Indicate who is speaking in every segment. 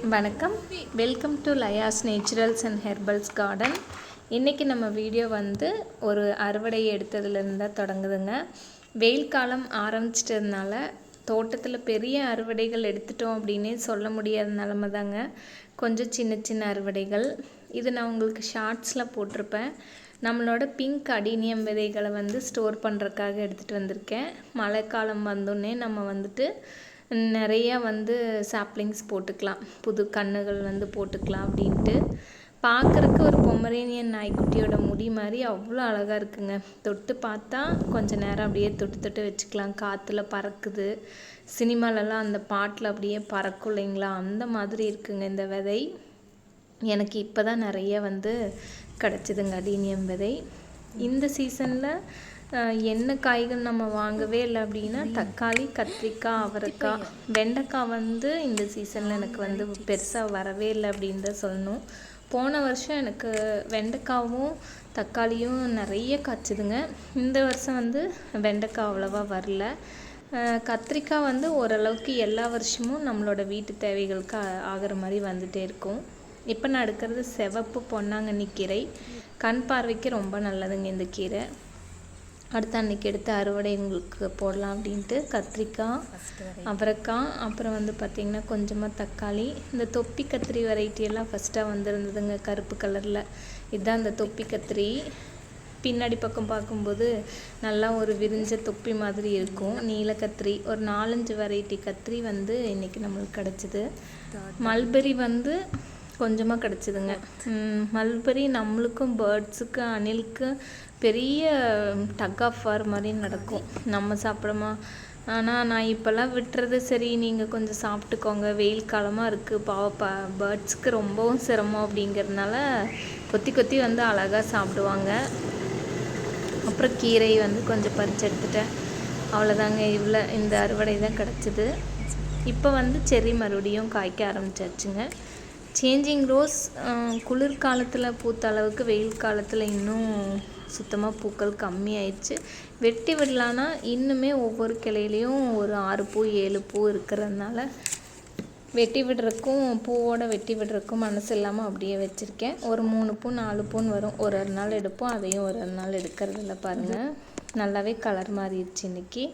Speaker 1: வணக்கம், welcome to Laya's naturals and herbals garden. இன்றைக்கி நம்ம வீடியோ ஒரு அறுவடை எடுத்ததுலேருந்து தான் தொடங்குதுங்க. வெயில் காலம் ஆரம்பிச்சிட்டதுனால தோட்டத்தில் பெரிய அறுவடைகள் எடுத்துட்டோம் அப்படின்னே சொல்ல முடியாத நிலமை தாங்க. கொஞ்சம் சின்ன சின்ன அறுவடைகள். இது நான் உங்களுக்கு ஷார்ட்ஸில் போட்டிருப்பேன். நம்மளோட பிங்க் அடீனியம் விதைகளை ஸ்டோர் பண்ணுறதுக்காக எடுத்துகிட்டு வந்திருக்கேன். மழை காலம் வந்தோடனே நம்ம நிறையா சாப்ளிங்ஸ் போட்டுக்கலாம், புது கன்றுகள் போட்டுக்கலாம் அப்படின்ட்டு. பார்க்குறக்கு ஒரு பொமரேனியன் நாய்க்குட்டியோட முடி மாதிரி அவ்வளோ அழகாக இருக்குங்க. தொட்டு பார்த்தா கொஞ்சம் நேரம் அப்படியே தொட்டு தொட்டு வச்சுக்கலாம். காற்றுல பறக்குது. சினிமாலெலாம் அந்த பாட்டில் அப்படியே பறக்கும் இல்லைங்களா, அந்த மாதிரி இருக்குங்க இந்த விதை. எனக்கு இப்போ தான் நிறைய கிடச்சிதுங்க அடீனியம் விதை. இந்த சீசனில் என்ன காய்கள் நம்ம வாங்கவே இல்லை அப்படின்னா தக்காளி, கத்திரிக்காய், அவரைக்காய், வெண்டைக்காய் இந்த சீசனில் எனக்கு பெருசாக வரவே இல்லை அப்படின்னு தான் சொல்லணும். போன வருஷம் எனக்கு வெண்டைக்காவும் தக்காளியும் நிறைய காய்ச்சிதுங்க. இந்த வருஷம் வெண்டைக்காய் அவ்வளோவா வரல. கத்திரிக்காய் ஓரளவுக்கு எல்லா வருஷமும் நம்மளோட வீட்டு தேவைகளுக்கு ஆகிற மாதிரி வந்துகிட்டே இருக்கும். இப்போ நான் எடுக்கிறது சிவப்பு பொன்னாங்கண்ணி கீரை. கண் பார்வைக்கு ரொம்ப நல்லதுங்க இந்த கீரை. அடுத்து அன்றைக்கி எடுத்த அறுவடை உங்களுக்கு போடலாம் அப்படின்ட்டு கத்திரிக்காய், அவரைக்காய், அப்புறம் பார்த்திங்கன்னா கொஞ்சமாக தக்காளி. இந்த தொப்பி கத்திரி வெரைட்டியெல்லாம் ஃபஸ்ட்டாக வந்திருந்ததுங்க கருப்பு கலரில். இதுதான் அந்த தொப்பி கத்திரி. பின்னாடி பக்கம் பார்க்கும்போது நல்லா ஒரு விரிஞ்ச தொப்பி மாதிரி இருக்கும். நீல கத்திரி ஒரு 4-5 வெரைட்டி கத்திரி இன்றைக்கி நம்மளுக்கு கிடச்சிது. மல்பெரி கொஞ்சமாக கிடச்சிதுங்க. மல்பெரி நம்மளுக்கும் பேர்ட்ஸுக்கு அணிலுக்கு பெரிய டக் ஆஃப் வார் மாதிரி நடக்கும். நம்ம சாப்பிடமா, ஆனால் நான் இப்போல்லாம் விட்டுறது. சரி நீங்கள் கொஞ்சம் சாப்பிட்டுக்கோங்க, வெயில் காலமாக இருக்குது, பேர்ட்ஸுக்கு ரொம்பவும் சிரமம் அப்படிங்கிறதுனால கொத்தி கொத்தி அழகாக சாப்பிடுவாங்க. அப்புறம் கீரை கொஞ்சம் பறித்து எடுத்துட்டேன். அவ்வளோதாங்க, இந்த அறுவடை தான் கிடச்சிது. இப்போ செர்ரி மறுபடியும் காய்க்க ஆரம்பிச்சாச்சுங்க. சேஞ்சிங் ரோஸ் குளிர்காலத்தில் பூத்த அளவுக்கு வெயில் காலத்தில் இன்னும் சுத்தமாக பூக்கள் கம்மி ஆயிடுச்சு. வெட்டி விடலான்னா இன்னுமே ஒவ்வொரு கிளையிலையும் ஒரு 6 பூ 7 பூ இருக்கிறதுனால வெட்டி விடுறதுக்கும் பூவோடு வெட்டி விடுறதுக்கும் மனசு இல்லாமல் அப்படியே வச்சுருக்கேன். ஒரு 3 பூ 4 பூன்னு வரும். ஒரு நாள் எடுப்போம், அதையும் ஒரு நாள் எடுக்கிறதில்ல. பாருங்கள், நல்லாவே கலர் மாறிடுச்சு இன்றைக்கி.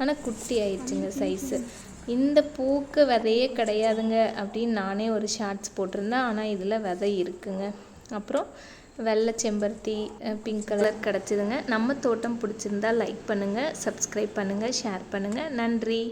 Speaker 1: ஆனால் குட்டி ஆயிடுச்சுங்க சைஸு. இந்த பூக்கு விதையே கிடையாதுங்க அப்படின்னு நானே ஒரு ஷார்ட்ஸ் போட்டிருந்தேன். ஆனால் இதில் விதை இருக்குங்க. அப்புறம் வெள்ளை செம்பருத்தி, பிங்க் கலர் கிடச்சிதுங்க. நம்ம தோட்டம் பிடிச்சிருந்தா லைக் பண்ணுங்கள், சப்ஸ்கிரைப் பண்ணுங்கள், ஷேர் பண்ணுங்கள். நன்றி.